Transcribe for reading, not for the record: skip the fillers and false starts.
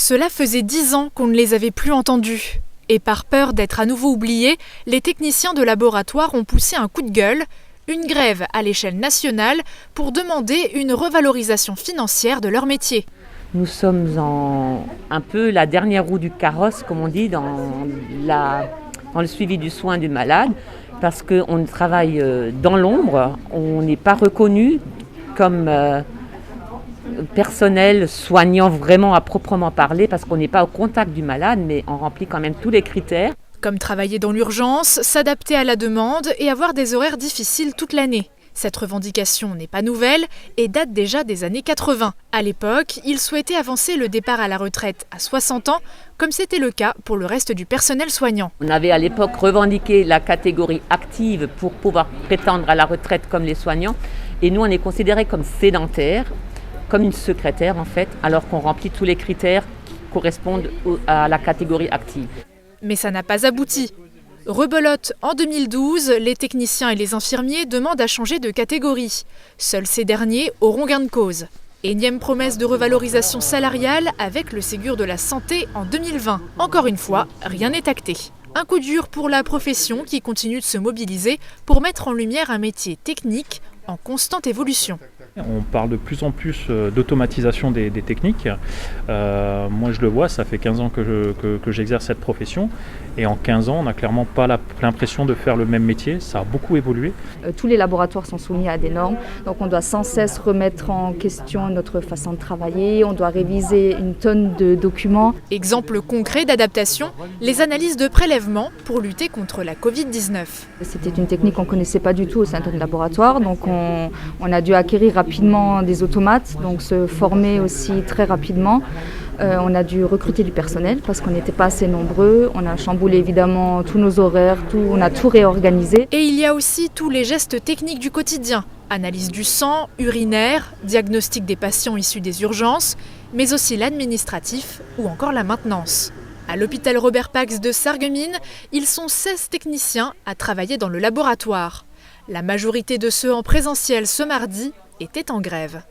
Cela faisait 10 ans qu'on ne les avait plus entendus. Et par peur d'être à nouveau oubliés, les techniciens de laboratoire ont poussé un coup de gueule, une grève à l'échelle nationale pour demander une revalorisation financière de leur métier. Nous sommes un peu la dernière roue du carrosse, comme on dit, dans le suivi du soin du malade, parce qu'on travaille dans l'ombre, on n'est pas reconnu comme personnel soignant vraiment à proprement parler, parce qu'on n'est pas au contact du malade, mais on remplit quand même tous les critères. Comme travailler dans l'urgence, s'adapter à la demande et avoir des horaires difficiles toute l'année. Cette revendication n'est pas nouvelle et date déjà des années 80. À l'époque, ils souhaitaient avancer le départ à la retraite à 60 ans, comme c'était le cas pour le reste du personnel soignant. On avait à l'époque revendiqué la catégorie active pour pouvoir prétendre à la retraite comme les soignants. Et nous, on est considérés comme sédentaires, comme une secrétaire en fait, alors qu'on remplit tous les critères qui correspondent à la catégorie active. Mais ça n'a pas abouti. Rebelote, en 2012, les techniciens et les infirmiers demandent à changer de catégorie. Seuls ces derniers auront gain de cause. Énième promesse de revalorisation salariale avec le Ségur de la Santé en 2020. Encore une fois, rien n'est acté. Un coup dur pour la profession qui continue de se mobiliser pour mettre en lumière un métier technique en constante évolution. On parle de plus en plus d'automatisation des techniques. Moi je le vois, ça fait 15 ans que j'exerce cette profession et en 15 ans on n'a clairement pas l'impression de faire le même métier, ça a beaucoup évolué. Tous les laboratoires sont soumis à des normes, donc on doit sans cesse remettre en question notre façon de travailler, on doit réviser une tonne de documents. Exemple concret d'adaptation, les analyses de prélèvement pour lutter contre la Covid-19. C'était une technique qu'on ne connaissait pas du tout au sein de laboratoire, donc on a dû acquérir rapidement des automates, donc se former aussi très rapidement. On a dû recruter du personnel parce qu'on n'était pas assez nombreux. On a chamboulé évidemment tous nos horaires, on a tout réorganisé. Et il y a aussi tous les gestes techniques du quotidien. Analyse du sang, urinaire, diagnostic des patients issus des urgences, mais aussi l'administratif ou encore la maintenance. À l'hôpital Robert Pax de Sarreguemines, ils sont 16 techniciens à travailler dans le laboratoire. La majorité de ceux en présentiel ce mardi étaient en grève.